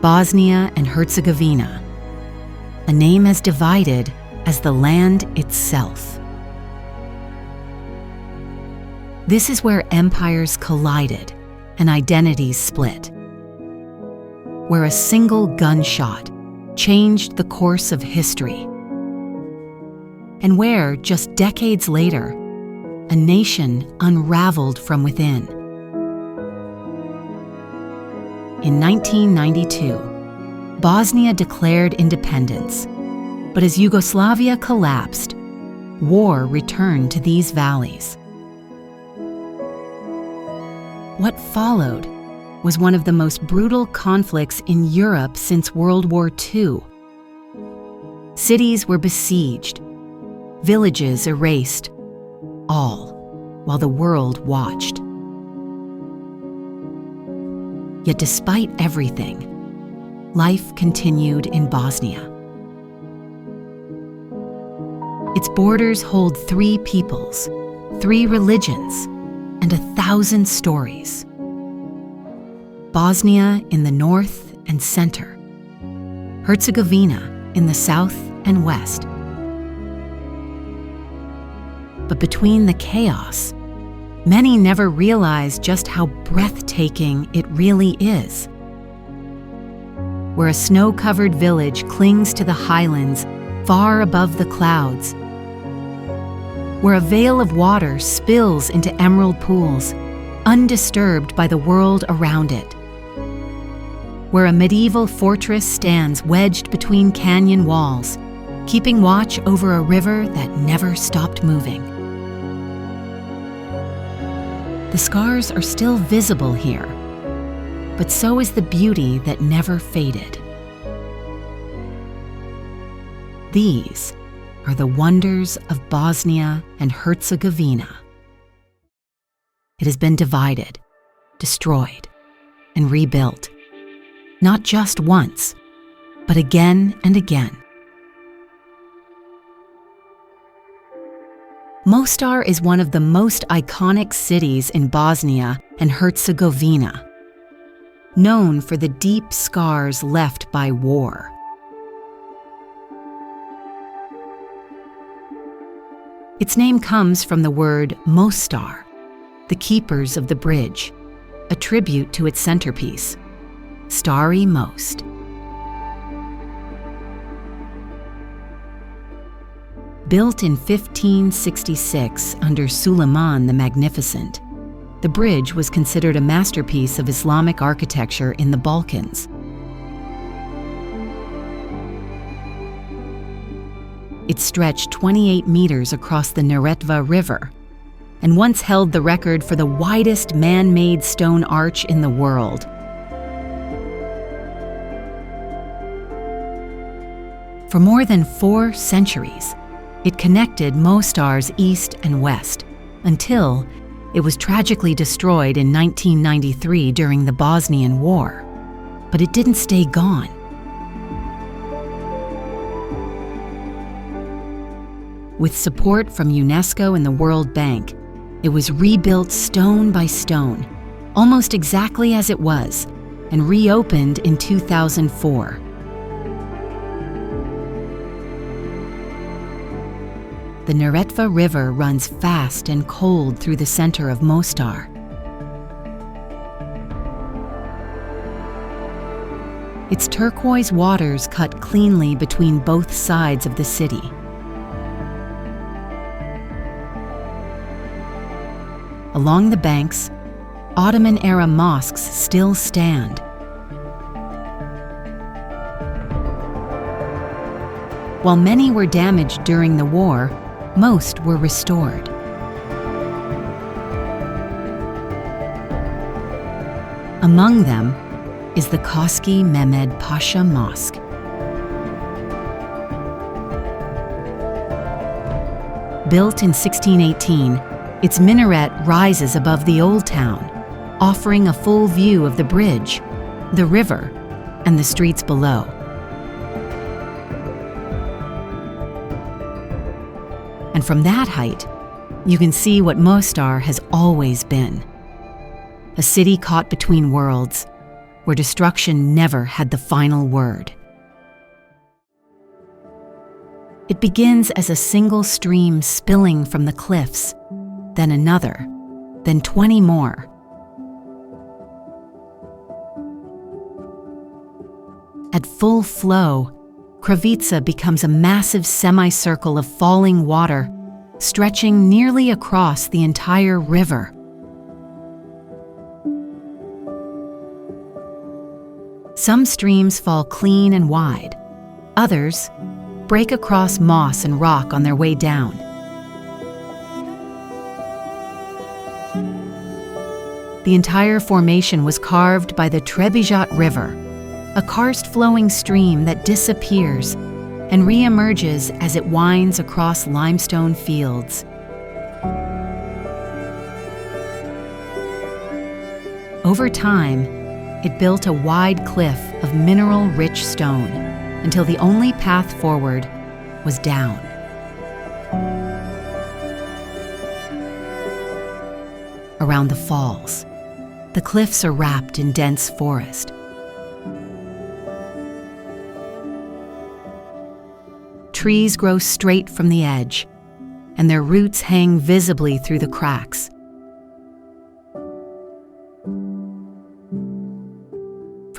Bosnia and Herzegovina, a name as divided as the land itself. This is where empires collided and identities split, where a single gunshot changed the course of history, and where, just decades later, a nation unraveled from within. In 1992, Bosnia declared independence, but as Yugoslavia collapsed, war returned to these valleys. What followed was one of the most brutal conflicts in Europe since World War II. Cities were besieged, villages erased, all while the world watched. Yet despite everything, life continued in Bosnia. Its borders hold 3 peoples, 3 religions, and 1,000 stories. Bosnia in the north and center, Herzegovina in the south and west. But between the chaos, many never realize just how breathtaking it really is. Where a snow-covered village clings to the highlands far above the clouds, where a veil of water spills into emerald pools, undisturbed by the world around it, where a medieval fortress stands wedged between canyon walls, keeping watch over a river that never stopped moving. The scars are still visible here, but so is the beauty that never faded. These are the wonders of Bosnia and Herzegovina. It has been divided, destroyed, and rebuilt, not just once, but again and again. Mostar is one of the most iconic cities in Bosnia and Herzegovina, known for the deep scars left by war. Its name comes from the word Mostar, the keepers of the bridge, a tribute to its centerpiece, Starry Most. Built in 1566 under Suleiman the Magnificent, the bridge was considered a masterpiece of Islamic architecture in the Balkans. It stretched 28 meters across the Neretva River and once held the record for the widest man-made stone arch in the world. For more than 4 centuries, it connected Mostar's east and west until it was tragically destroyed in 1993 during the Bosnian War. But it didn't stay gone. With support from UNESCO and the World Bank, it was rebuilt stone by stone, almost exactly as it was, and reopened in 2004. The Neretva River runs fast and cold through the center of Mostar. Its turquoise waters cut cleanly between both sides of the city. Along the banks, Ottoman-era mosques still stand. While many were damaged during the war, most were restored. Among them is the Koski Mehmed Pasha Mosque. Built in 1618, its minaret rises above the old town, offering a full view of the bridge, the river, and the streets below. And from that height, you can see what Mostar has always been. A city caught between worlds, where destruction never had the final word. It begins as a single stream spilling from the cliffs, then another, then 20 more. At full flow, Kravica becomes a massive semicircle of falling water, stretching nearly across the entire river. Some streams fall clean and wide. Others break across moss and rock on their way down. The entire formation was carved by the Trebinje River, a karst-flowing stream that disappears and re-emerges as it winds across limestone fields. Over time, it built a wide cliff of mineral-rich stone until the only path forward was down. Around the falls, the cliffs are wrapped in dense forest. Trees grow straight from the edge, and their roots hang visibly through the cracks.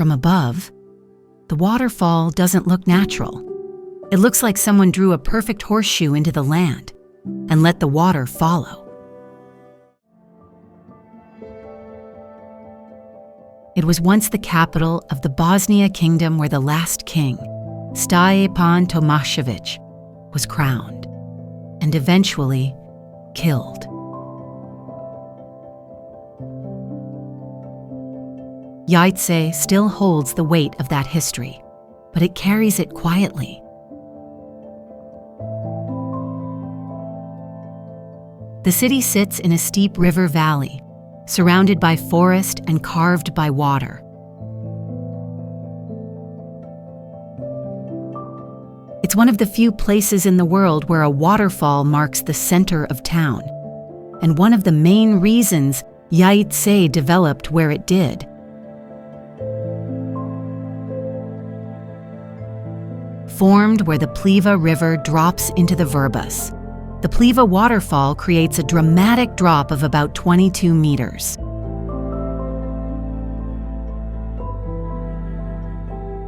From above, the waterfall doesn't look natural. It looks like someone drew a perfect horseshoe into the land and let the water follow. It was once the capital of the Bosnia kingdom where the last king, Stjepan Tomašević, was crowned and eventually killed. Jajce still holds the weight of that history, but it carries it quietly. The city sits in a steep river valley, surrounded by forest and carved by water. It's one of the few places in the world where a waterfall marks the center of town, and one of the main reasons Jajce developed where it did. Formed where the Pliva River drops into the Vrbas, the Pliva waterfall creates a dramatic drop of about 22 meters.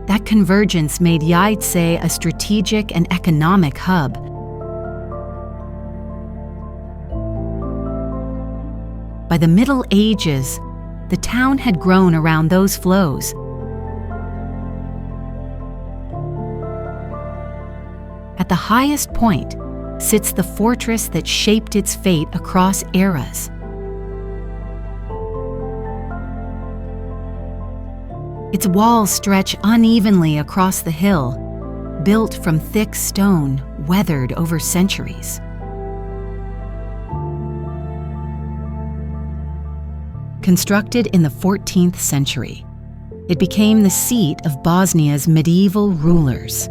That convergence made Jajce a strategic and economic hub. By the Middle Ages, the town had grown around those flows. At the highest point sits the fortress that shaped its fate across eras. Its walls stretch unevenly across the hill, built from thick stone weathered over centuries. Constructed in the 14th century, it became the seat of Bosnia's medieval rulers.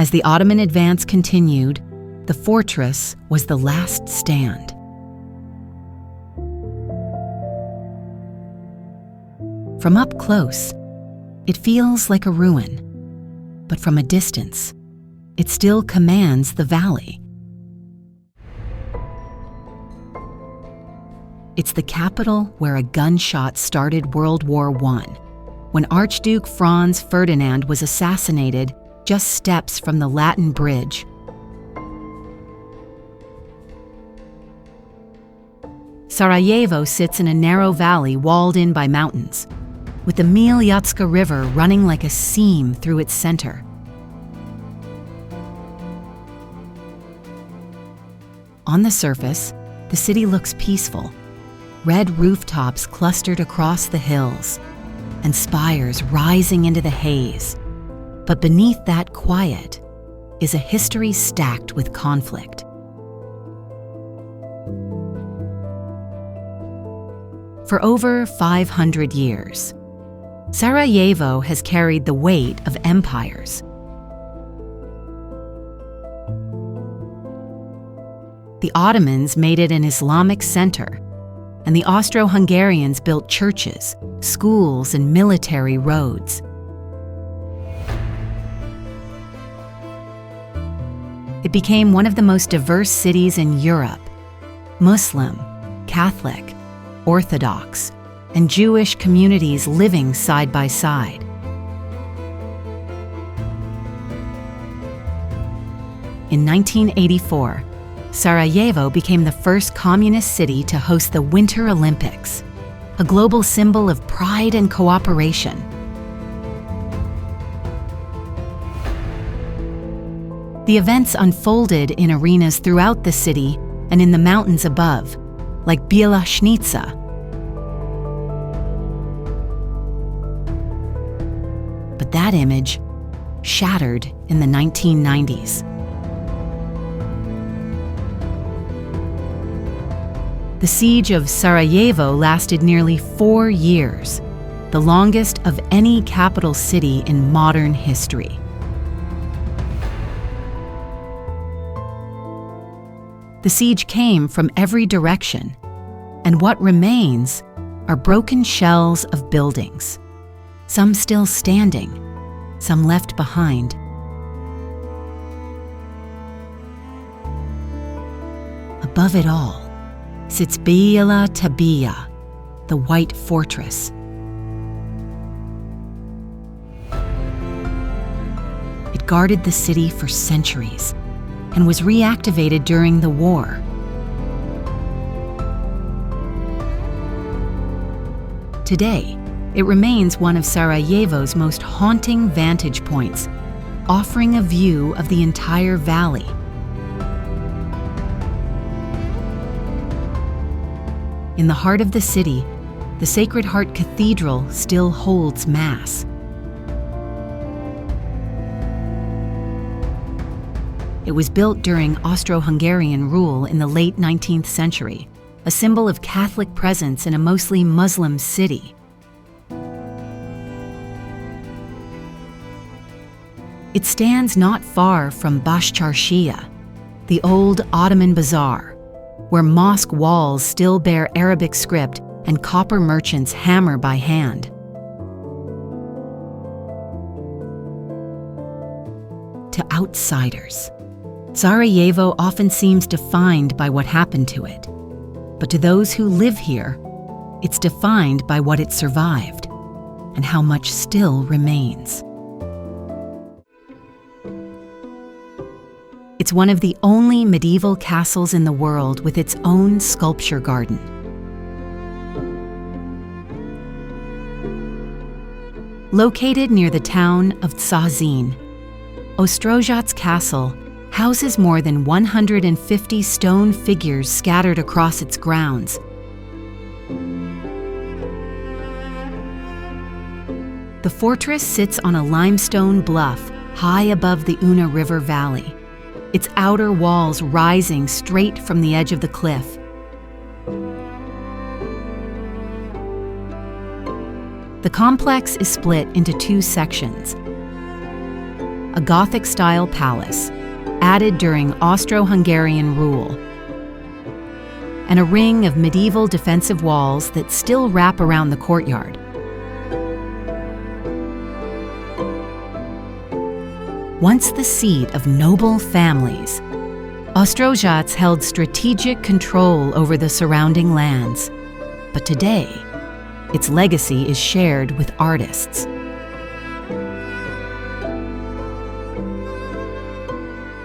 As the Ottoman advance continued, the fortress was the last stand. From up close, it feels like a ruin, but from a distance, it still commands the valley. It's the capital where a gunshot started World War I, when Archduke Franz Ferdinand was assassinated just steps from the Latin Bridge. Sarajevo sits in a narrow valley walled in by mountains, with the Mlincici River running like a seam through its center. On the surface, the city looks peaceful. Red rooftops clustered across the hills, and spires rising into the haze. But beneath that quiet is a history stacked with conflict. For over 500 years, Sarajevo has carried the weight of empires. The Ottomans made it an Islamic center, and the Austro-Hungarians built churches, schools, and military roads. It became one of the most diverse cities in Europe. Muslim, Catholic, Orthodox, and Jewish communities living side by side. In 1984, Sarajevo became the first communist city to host the Winter Olympics, a global symbol of pride and cooperation. The events unfolded in arenas throughout the city and in the mountains above, like Bjelašnica. But that image shattered in the 1990s. The siege of Sarajevo lasted nearly 4 years, the longest of any capital city in modern history. The siege came from every direction, and what remains are broken shells of buildings, some still standing, some left behind. Above it all sits Bijela Tabija, the White Fortress. It guarded the city for centuries and was reactivated during the war. Today, it remains one of Sarajevo's most haunting vantage points, offering a view of the entire valley. In the heart of the city, the Sacred Heart Cathedral still holds Mass. It was built during Austro-Hungarian rule in the late 19th century, a symbol of Catholic presence in a mostly Muslim city. It stands not far from Bashcharshia, the old Ottoman bazaar, where mosque walls still bear Arabic script and copper merchants hammer by hand. To outsiders, Sarajevo often seems defined by what happened to it. But to those who live here, it's defined by what it survived and how much still remains. It's one of the only medieval castles in the world with its own sculpture garden. Located near the town of Czazin, Ostrožac Castle houses more than 150 stone figures scattered across its grounds. The fortress sits on a limestone bluff high above the Una River Valley, its outer walls rising straight from the edge of the cliff. The complex is split into 2 sections: a Gothic-style palace, added during Austro-Hungarian rule, and a ring of medieval defensive walls that still wrap around the courtyard. Once the seat of noble families, Ostrožac held strategic control over the surrounding lands, but today, its legacy is shared with artists.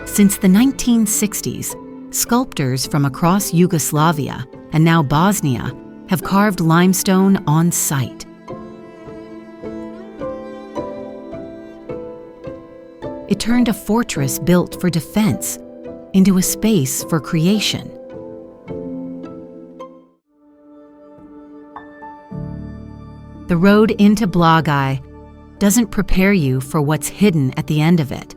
Since the 1960s, sculptors from across Yugoslavia and now Bosnia have carved limestone on site. It turned a fortress built for defense into a space for creation. The road into Blagaj doesn't prepare you for what's hidden at the end of it.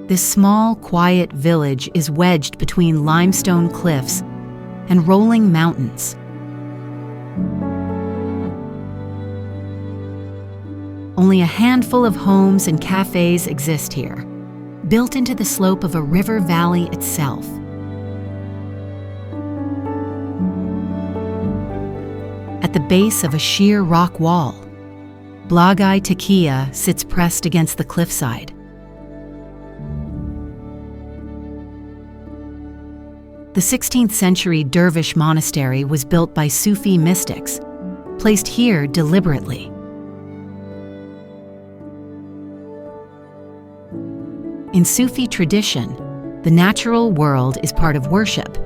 This small, quiet village is wedged between limestone cliffs and rolling mountains. Only a handful of homes and cafes exist here, built into the slope of a river valley itself. At the base of a sheer rock wall, Blagaj Tekia sits pressed against the cliffside. The 16th century dervish monastery was built by Sufi mystics, placed here deliberately. In Sufi tradition, the natural world is part of worship,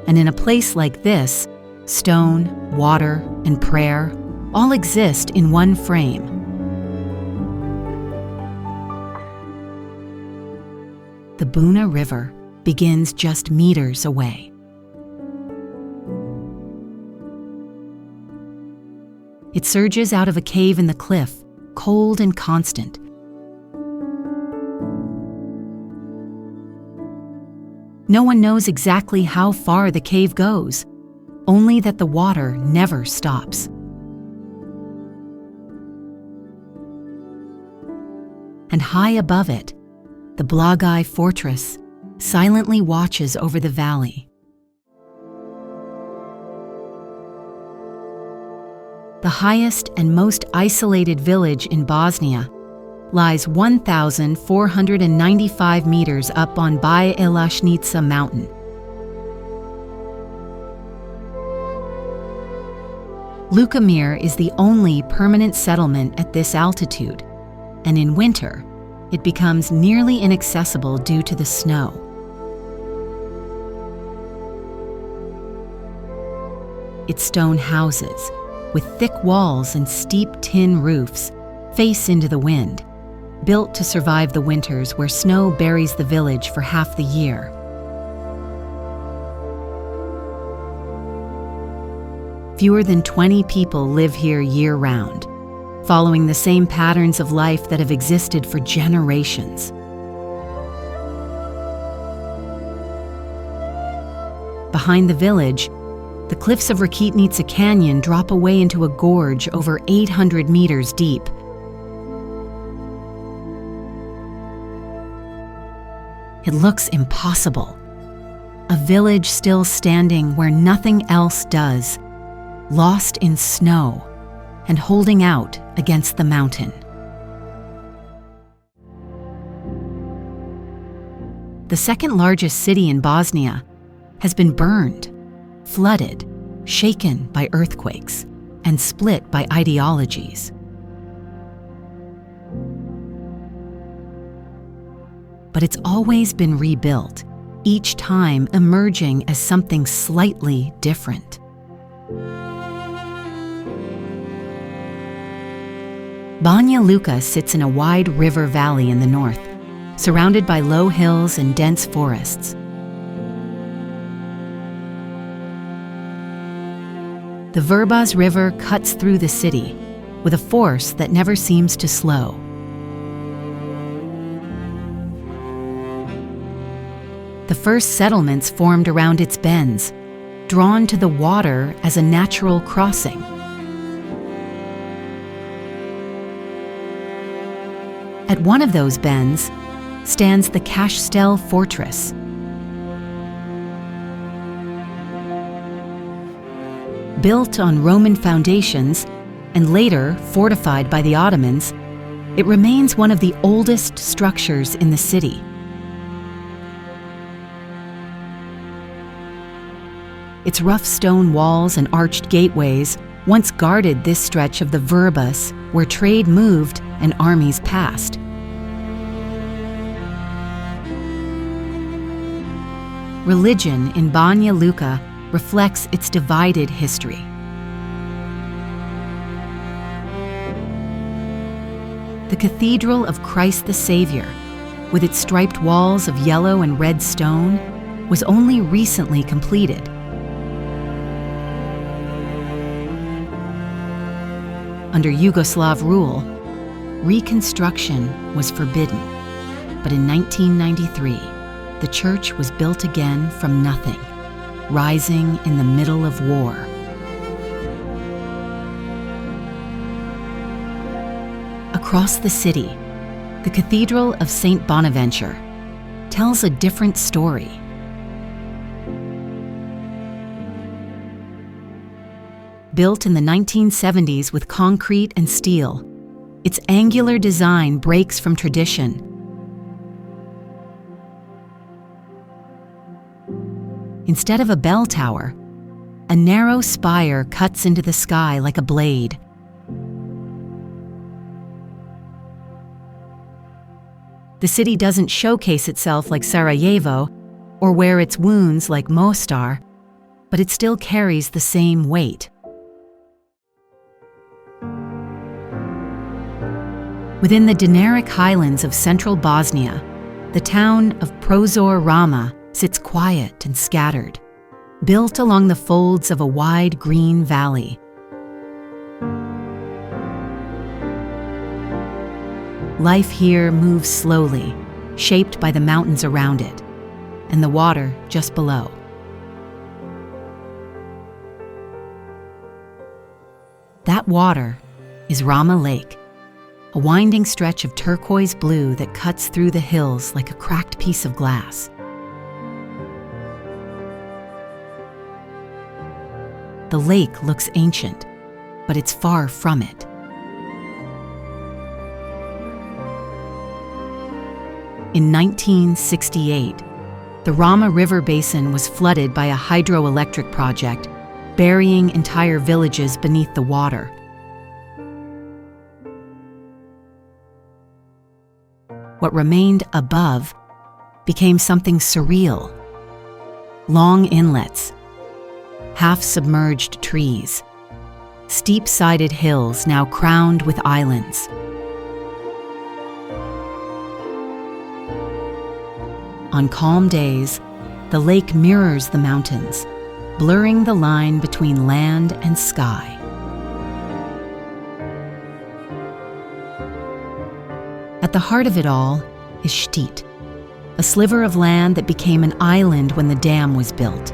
and in a place like this, stone, water, and prayer all exist in one frame. The Buna River begins just meters away. It surges out of a cave in the cliff, cold and constant. No one knows exactly how far the cave goes, only that the water never stops. And high above it, the Blagaj fortress silently watches over the valley. The highest and most isolated village in Bosnia lies 1,495 meters up on Banja mountain. Lukomir is the only permanent settlement at this altitude, and in winter, it becomes nearly inaccessible due to the snow. Its stone houses, with thick walls and steep tin roofs, face into the wind, built to survive the winters where snow buries the village for half the year. Fewer than 20 people live here year-round, following the same patterns of life that have existed for generations. Behind the village, the cliffs of Rakitnica Canyon drop away into a gorge over 800 meters deep. It looks impossible. A village still standing where nothing else does, lost in snow and holding out against the mountain. The second largest city in Bosnia has been burned, flooded, shaken by earthquakes, and split by ideologies. But it's always been rebuilt, each time emerging as something slightly different. Banja Luka sits in a wide river valley in the north, surrounded by low hills and dense forests. The Vrbas River cuts through the city with a force that never seems to slow. The first settlements formed around its bends, drawn to the water as a natural crossing. At one of those bends stands the Kastel fortress. Built on Roman foundations and later fortified by the Ottomans, it remains one of the oldest structures in the city. Its rough stone walls and arched gateways once guarded this stretch of the Vrbas where trade moved and armies passed. Religion in Banja Luka reflects its divided history. The Cathedral of Christ the Savior, with its striped walls of yellow and red stone, was only recently completed. Under Yugoslav rule, reconstruction was forbidden, but in 1993, the church was built again from nothing, rising in the middle of war. Across the city, the Cathedral of St. Bonaventure, tells a different story. Built in the 1970s with concrete and steel, its angular design breaks from tradition. Instead of a bell tower, a narrow spire cuts into the sky like a blade. The city doesn't showcase itself like Sarajevo or wear its wounds like Mostar, but it still carries the same weight. Within the Dinaric highlands of central Bosnia, the town of Prozor-Rama sits quiet and scattered, built along the folds of a wide green valley. Life here moves slowly, shaped by the mountains around it, and the water just below. That water is Rama Lake, a winding stretch of turquoise blue that cuts through the hills like a cracked piece of glass. The lake looks ancient, but it's far from it. In 1968, the Rama River basin was flooded by a hydroelectric project, burying entire villages beneath the water. What remained above became something surreal. Long inlets, half-submerged trees, steep-sided hills now crowned with islands. On calm days, the lake mirrors the mountains, blurring the line between land and sky. At the heart of it all is Štit, a sliver of land that became an island when the dam was built.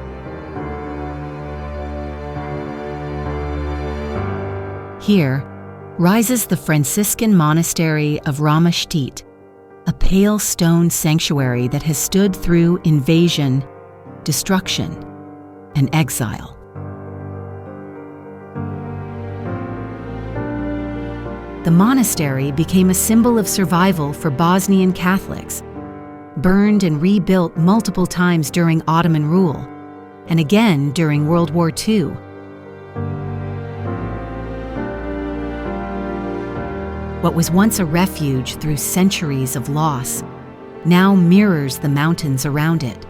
Here rises the Franciscan monastery of Rama Štit, a pale stone sanctuary that has stood through invasion, destruction, and exile. The monastery became a symbol of survival for Bosnian Catholics, burned and rebuilt multiple times during Ottoman rule, and again during World War II. What was once a refuge through centuries of loss now mirrors the mountains around it.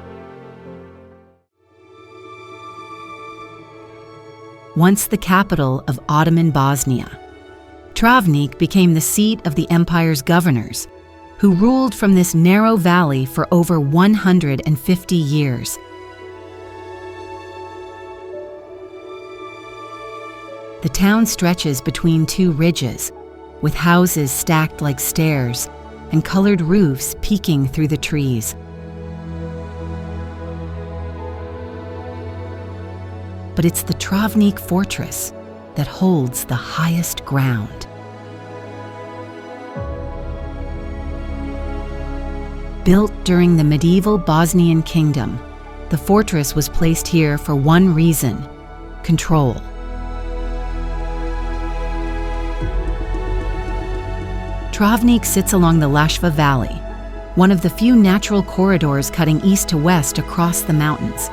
Once the capital of Ottoman Bosnia, Travnik became the seat of the empire's governors, who ruled from this narrow valley for over 150 years. The town stretches between two ridges, with houses stacked like stairs and colored roofs peeking through the trees. But it's the Travnik fortress that holds the highest ground. Built during the medieval Bosnian kingdom, the fortress was placed here for one reason: control. Travnik sits along the Lashva Valley, one of the few natural corridors cutting east to west across the mountains.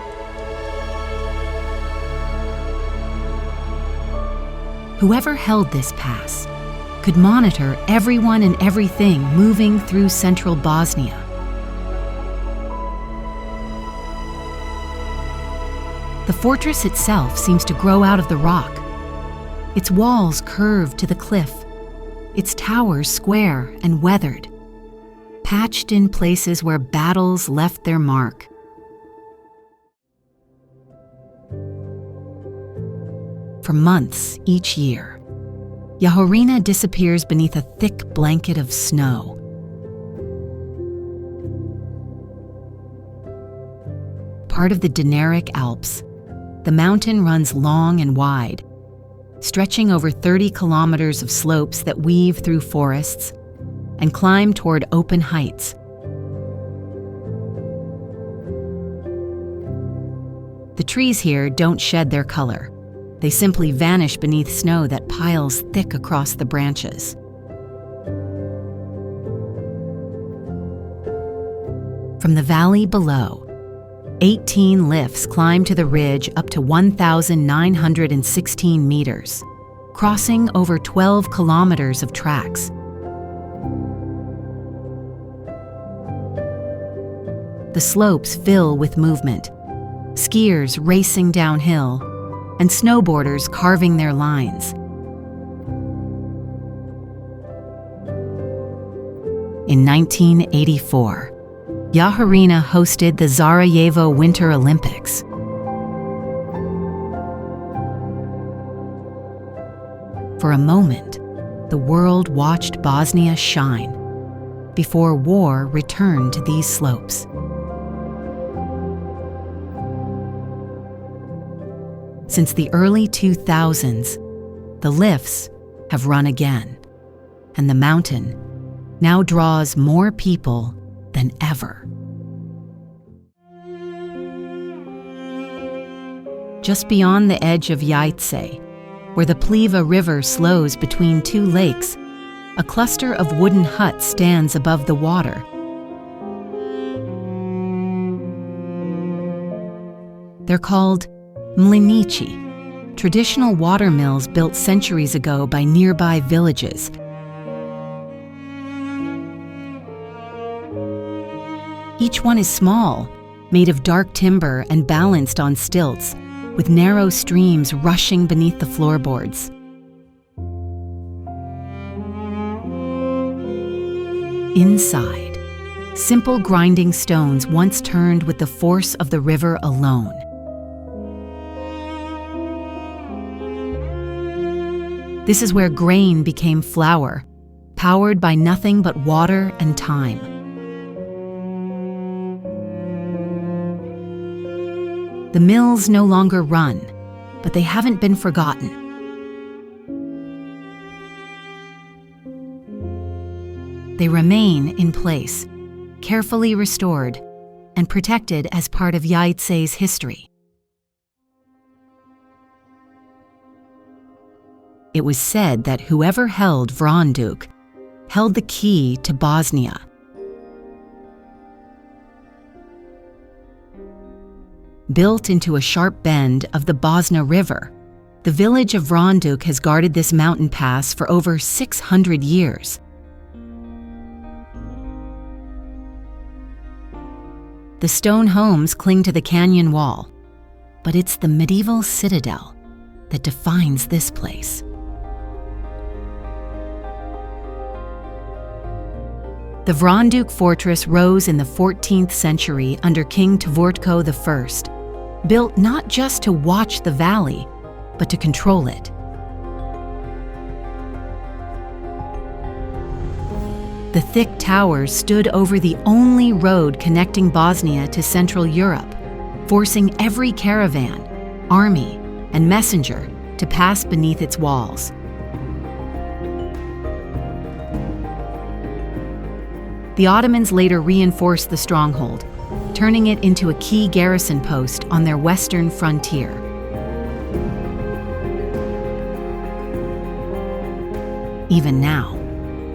Whoever held this pass could monitor everyone and everything moving through central Bosnia. The fortress itself seems to grow out of the rock. Its walls curve to the cliff, its towers square and weathered, patched in places where battles left their mark. For months each year, Jahorina disappears beneath a thick blanket of snow. Part of the Dinaric Alps, the mountain runs long and wide, stretching over 30 kilometers of slopes that weave through forests and climb toward open heights. The trees here don't shed their color. They simply vanish beneath snow that piles thick across the branches. From the valley below, 18 lifts climb to the ridge up to 1,916 meters, crossing over 12 kilometers of tracks. The slopes fill with movement, skiers racing downhill, and snowboarders carving their lines. In 1984, Jahorina hosted the Sarajevo Winter Olympics. For a moment, the world watched Bosnia shine before war returned to these slopes. Since the early 2000s, the lifts have run again, and the mountain now draws more people than ever. Just beyond the edge of Jajce, where the Pliva River slows between two lakes, a cluster of wooden huts stands above the water. They're called Mlincici, traditional water mills built centuries ago by nearby villages. Each one is small, made of dark timber and balanced on stilts, with narrow streams rushing beneath the floorboards. Inside, simple grinding stones once turned with the force of the river alone. This is where grain became flour, powered by nothing but water and time. The mills no longer run, but they haven't been forgotten. They remain in place, carefully restored and protected as part of Jajce's history. It was said that whoever held Vranduk held the key to Bosnia. Built into a sharp bend of the Bosna River, the village of Vranduk has guarded this mountain pass for over 600 years. The stone homes cling to the canyon wall, but it's the medieval citadel that defines this place. The Vranduk fortress rose in the 14th century under King Tvrtko I, built not just to watch the valley, but to control it. The thick towers stood over the only road connecting Bosnia to Central Europe, forcing every caravan, army, and messenger to pass beneath its walls. The Ottomans later reinforced the stronghold, turning it into a key garrison post on their western frontier. Even now,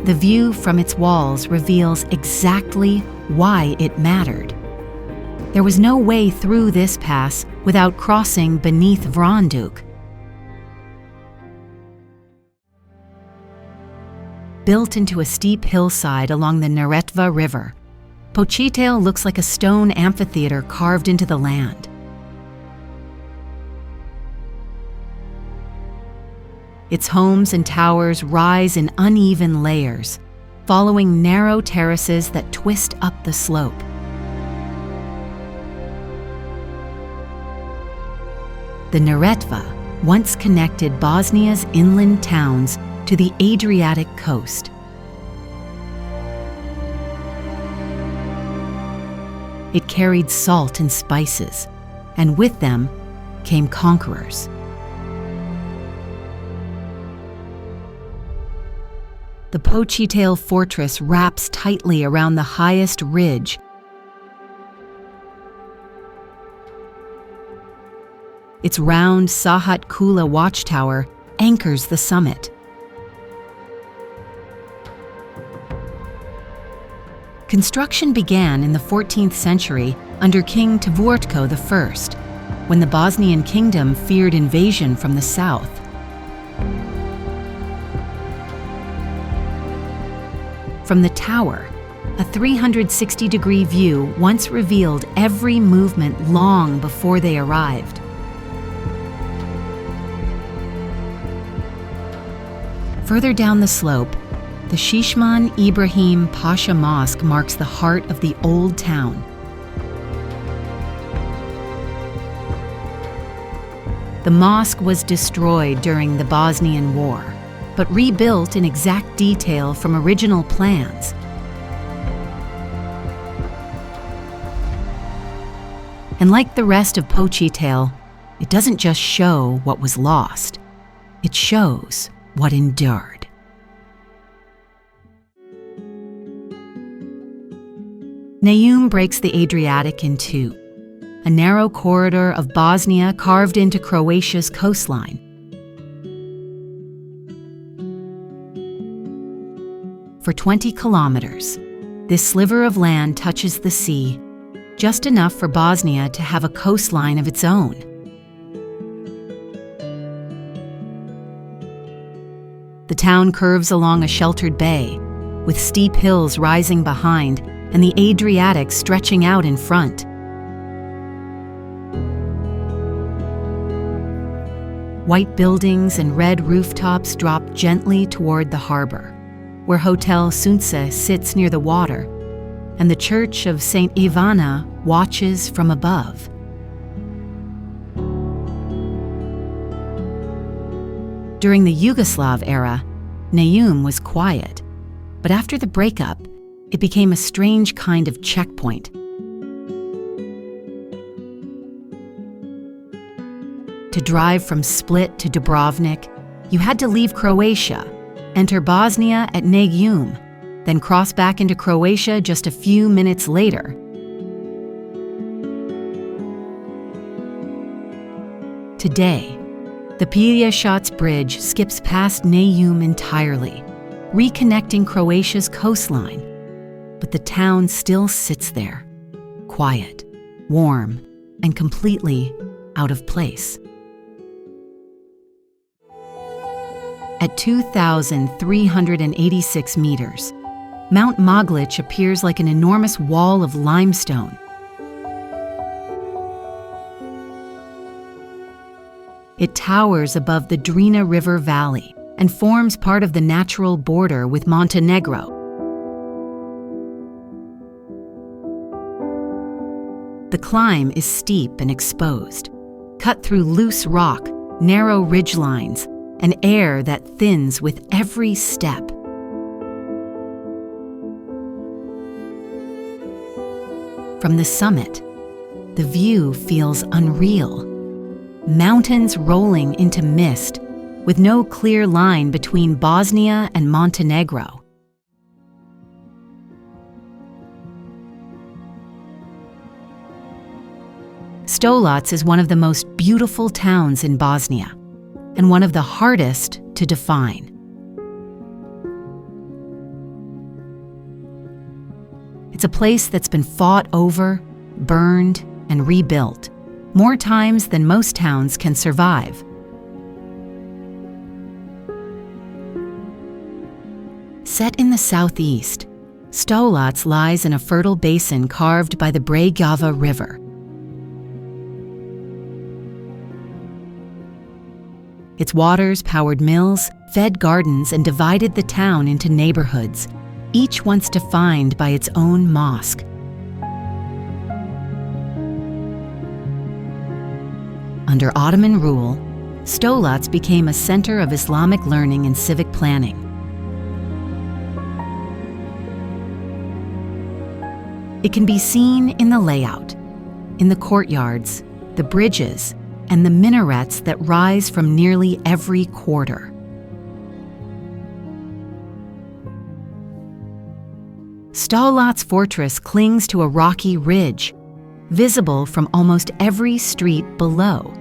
the view from its walls reveals exactly why it mattered. There was no way through this pass without crossing beneath Vranduk. Built into a steep hillside along the Neretva River, Počitelj looks like a stone amphitheater carved into the land. Its homes and towers rise in uneven layers, following narrow terraces that twist up the slope. The Neretva once connected Bosnia's inland towns to the Adriatic coast. It carried salt and spices, and with them came conquerors. The Počitelj fortress wraps tightly around the highest ridge, Its round Sahat Kula watchtower anchors the summit. Construction began in the 14th century under King Tvrtko I, when the Bosnian kingdom feared invasion from the south. From the tower, a 360-degree view once revealed every movement long before they arrived. Further down the slope, the Shishman Ibrahim Pasha Mosque marks the heart of the old town. The mosque was destroyed during the Bosnian War, but rebuilt in exact detail from original plans. And like the rest of Počitelj, it doesn't just show what was lost, it shows what endured. Neum breaks the Adriatic in two, a narrow corridor of Bosnia carved into Croatia's coastline. For 20 kilometers, this sliver of land touches the sea, just enough for Bosnia to have a coastline of its own. The town curves along a sheltered bay, with steep hills rising behind and the Adriatic stretching out in front. White buildings and red rooftops drop gently toward the harbor, where Hotel Sunce sits near the water, and the church of St. Ivana watches from above. During the Yugoslav era, Neum was quiet, but after the breakup, it became a strange kind of checkpoint. To drive from Split to Dubrovnik, you had to leave Croatia, enter Bosnia at Neum, then cross back into Croatia just a few minutes later. Today, the Pelješac Bridge skips past Neum entirely, reconnecting Croatia's coastline. But the town still sits there, quiet, warm, and completely out of place. At 2,386 meters, Mount Maglić appears like an enormous wall of limestone. It towers above the Drina River Valley and forms part of the natural border with Montenegro. The climb is steep and exposed, cut through loose rock, narrow ridgelines, and air that thins with every step. From the summit, the view feels unreal. Mountains rolling into mist, with no clear line between Bosnia and Montenegro. Stolac is one of the most beautiful towns in Bosnia, and one of the hardest to define. It's a place that's been fought over, burned, and rebuilt, more times than most towns can survive. Set in the southeast, Stolac lies in a fertile basin carved by the Brejgava River. Its waters powered mills, fed gardens, and divided the town into neighborhoods, each once defined by its own mosque. Under Ottoman rule, Stolac became a center of Islamic learning and civic planning. It can be seen in the layout, in the courtyards, the bridges, and the minarets that rise from nearly every quarter. Stolac Fortress clings to a rocky ridge, visible from almost every street below.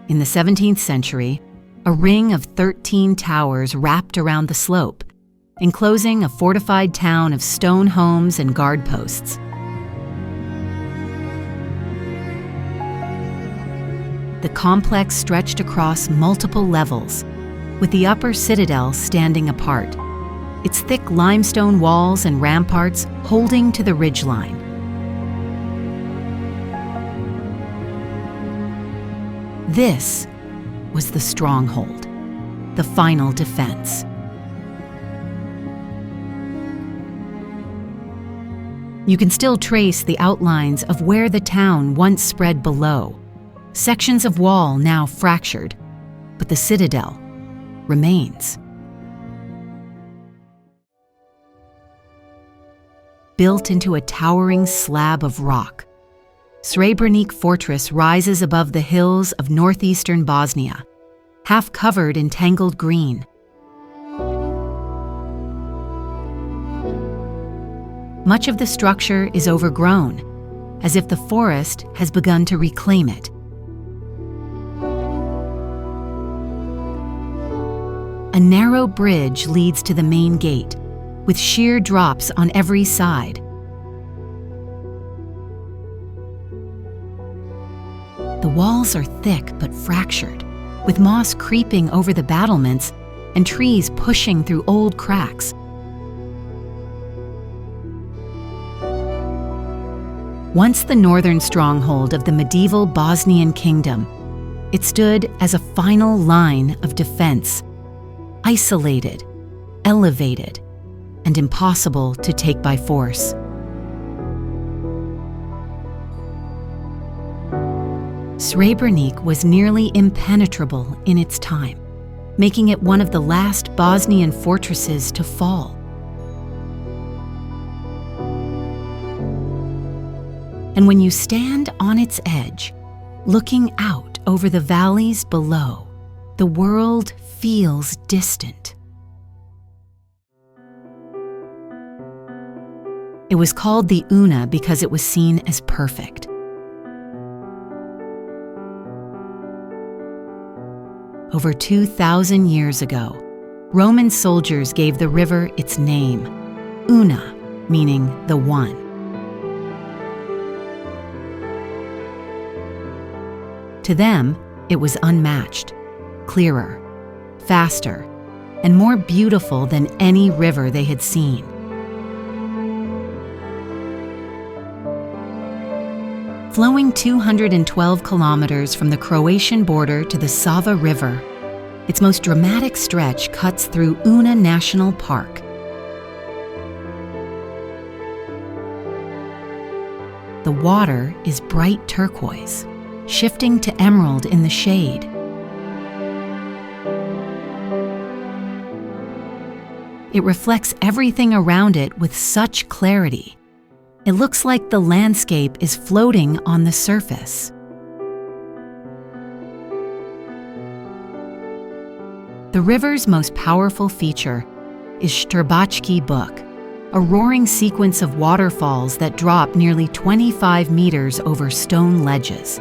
In the 17th century, a ring of 13 towers wrapped around the slope, enclosing a fortified town of stone homes and guard posts. The complex stretched across multiple levels, with the upper citadel standing apart, its thick limestone walls and ramparts holding to the ridgeline. This was the stronghold, the final defense. You can still trace the outlines of where the town once spread below, sections of wall now fractured, but the citadel remains. Built into a towering slab of rock, Srebrenik Fortress rises above the hills of northeastern Bosnia, half covered in tangled green. Much of the structure is overgrown, as if the forest has begun to reclaim it. A narrow bridge leads to the main gate, with sheer drops on every side. The walls are thick but fractured, with moss creeping over the battlements and trees pushing through old cracks. Once the northern stronghold of the medieval Bosnian kingdom, it stood as a final line of defense, isolated, elevated, and impossible to take by force. Srebrenik was nearly impenetrable in its time, making it one of the last Bosnian fortresses to fall. And when you stand on its edge, looking out over the valleys below, the world feels distant. It was called the Una because it was seen as perfect. Over 2,000 years ago, Roman soldiers gave the river its name, Una, meaning the one. To them, it was unmatched, clearer, faster, and more beautiful than any river they had seen. Flowing 212 kilometers from the Croatian border to the Sava River, its most dramatic stretch cuts through Una National Park. The water is bright turquoise, shifting to emerald in the shade. It reflects everything around it with such clarity. It looks like the landscape is floating on the surface. The river's most powerful feature is Strebachki Buk, a roaring sequence of waterfalls that drop nearly 25 meters over stone ledges.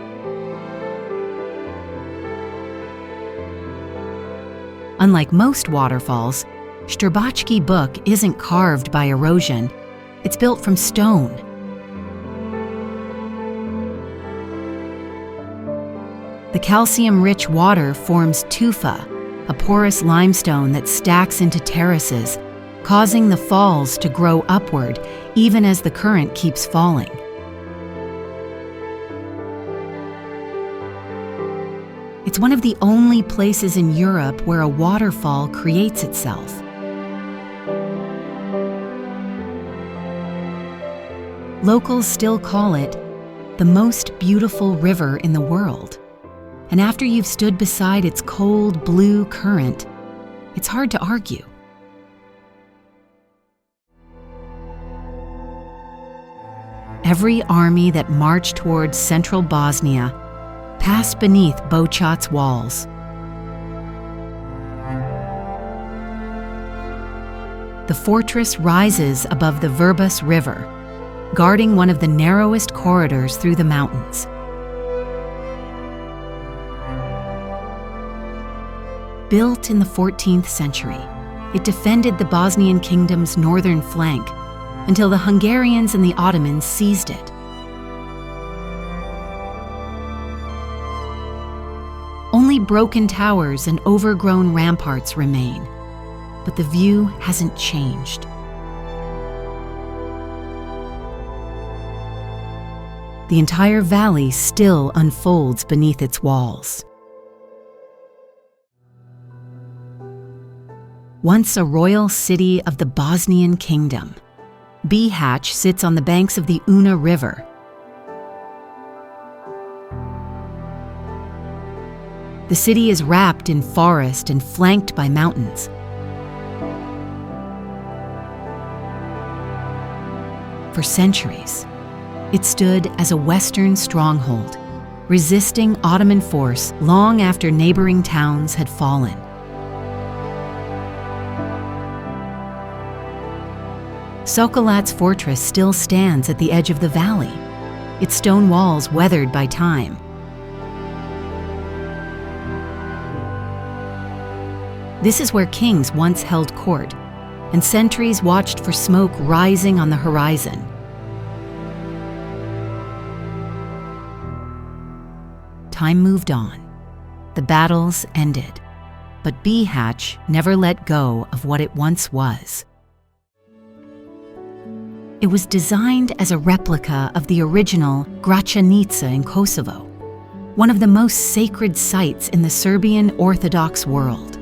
Unlike most waterfalls, Strebachki Buk isn't carved by erosion. It's built from stone. The calcium-rich water forms tufa, a porous limestone that stacks into terraces, causing the falls to grow upward even as the current keeps falling. It's one of the only places in Europe where a waterfall creates itself. Locals still call it the most beautiful river in the world. And after you've stood beside its cold blue current, it's hard to argue. Every army that marched towards central Bosnia passed beneath Boćac's walls. The fortress rises above the Vrbas River, guarding one of the narrowest corridors through the mountains. Built in the 14th century, it defended the Bosnian kingdom's northern flank until the Hungarians and the Ottomans seized it. Only broken towers and overgrown ramparts remain, but the view hasn't changed. The entire valley still unfolds beneath its walls. Once a royal city of the Bosnian kingdom, Bihać sits on the banks of the Una River. The city is wrapped in forest and flanked by mountains. For centuries, it stood as a Western stronghold, resisting Ottoman force long after neighboring towns had fallen. Stolat's fortress still stands at the edge of the valley, its stone walls weathered by time. This is where kings once held court, and sentries watched for smoke rising on the horizon. Time moved on. The battles ended, but Bihać never let go of what it once was. It was designed as a replica of the original Gračanica in Kosovo, one of the most sacred sites in the Serbian Orthodox world.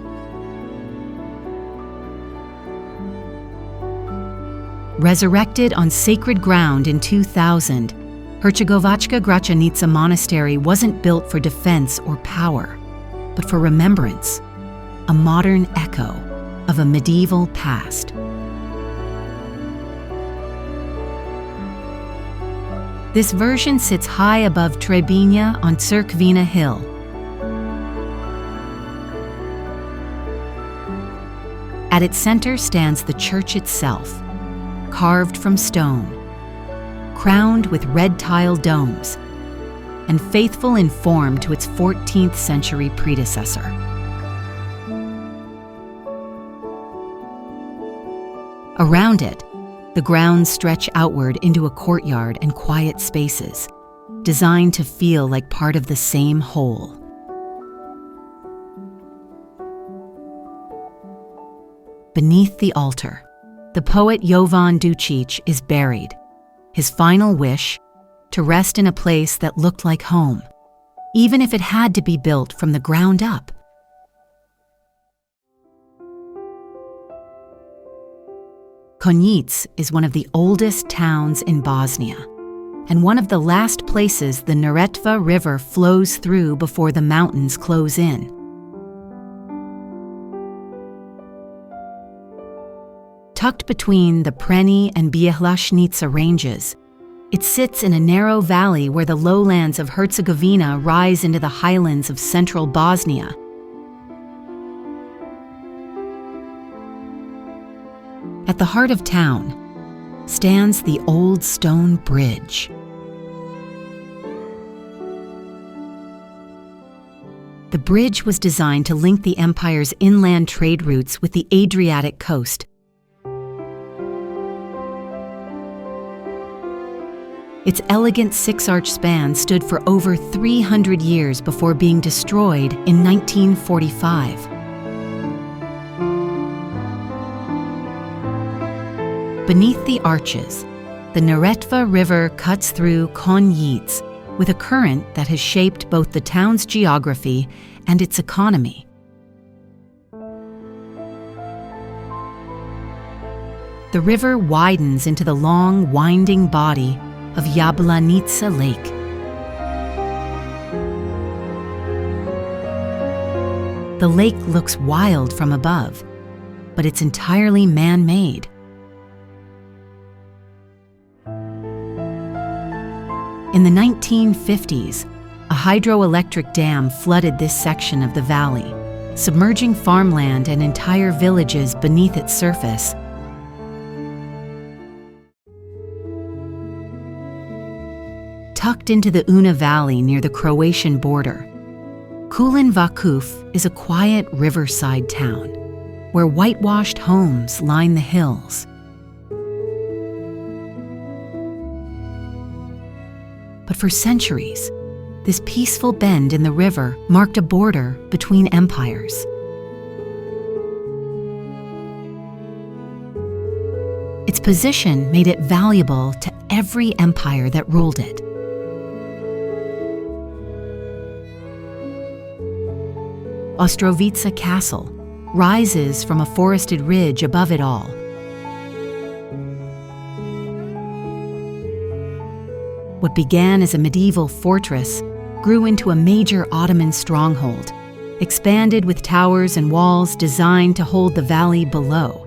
Resurrected on sacred ground in 2000, Hercegovačka Gračanica Monastery wasn't built for defense or power, but for remembrance, a modern echo of a medieval past. This version sits high above Trebinje on Crkvena Hill. At its center stands the church itself, carved from stone, crowned with red tile domes, and faithful in form to its 14th century predecessor. Around it, the grounds stretch outward into a courtyard and quiet spaces, designed to feel like part of the same whole. Beneath the altar, the poet Jovan Dučić is buried, his final wish to rest in a place that looked like home, even if it had to be built from the ground up. Konjic is one of the oldest towns in Bosnia, and one of the last places the Neretva River flows through before the mountains close in. Tucked between the Preni and Bjelašnica ranges, it sits in a narrow valley where the lowlands of Herzegovina rise into the highlands of central Bosnia. At the heart of town stands the old stone bridge. The bridge was designed to link the empire's inland trade routes with the Adriatic coast. Its elegant six-arch span stood for over 300 years before being destroyed in 1945. Beneath the arches, the Neretva River cuts through Konjic with a current that has shaped both the town's geography and its economy. The river widens into the long, winding body of Jablanica Lake. The lake looks wild from above, but it's entirely man-made. In the 1950s, a hydroelectric dam flooded this section of the valley, submerging farmland and entire villages beneath its surface. Tucked into the Una Valley near the Croatian border, Kulen Vakuf is a quiet riverside town where whitewashed homes line the hills. But for centuries, this peaceful bend in the river marked a border between empires. Its position made it valuable to every empire that ruled it. Ostrožac Castle rises from a forested ridge above it all. What began as a medieval fortress grew into a major Ottoman stronghold, expanded with towers and walls designed to hold the valley below.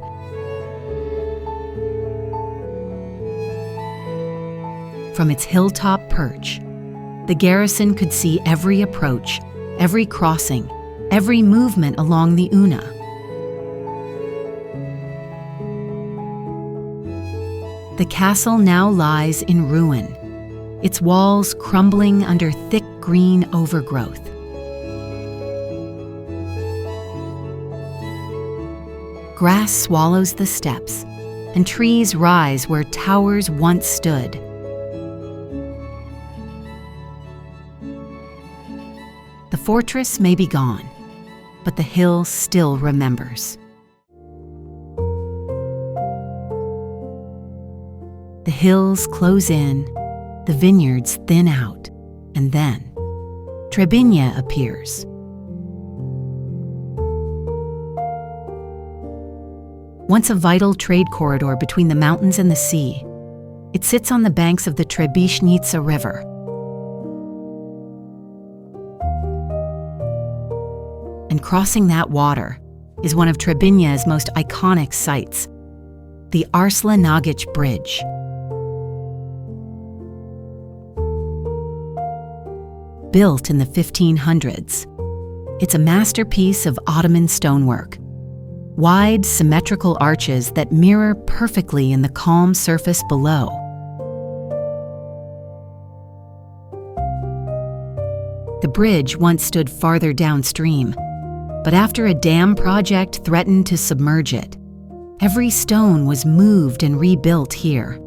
From its hilltop perch, the garrison could see every approach, every crossing, every movement along the Una. The castle now lies in ruin, its walls crumbling under thick green overgrowth. Grass swallows the steps, and trees rise where towers once stood. The fortress may be gone, but the hill still remembers. The hills close in, the vineyards thin out, and then Trebinje appears. Once a vital trade corridor between the mountains and the sea, it sits on the banks of the Trebinje River. And crossing that water is one of Trebinje's most iconic sights, the Nagić Bridge. Built in the 1500s, it's a masterpiece of Ottoman stonework, wide, symmetrical arches that mirror perfectly in the calm surface below. The bridge once stood farther downstream, but after a dam project threatened to submerge it, every stone was moved and rebuilt here.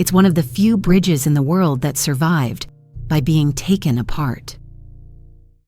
It's one of the few bridges in the world that survived by being taken apart.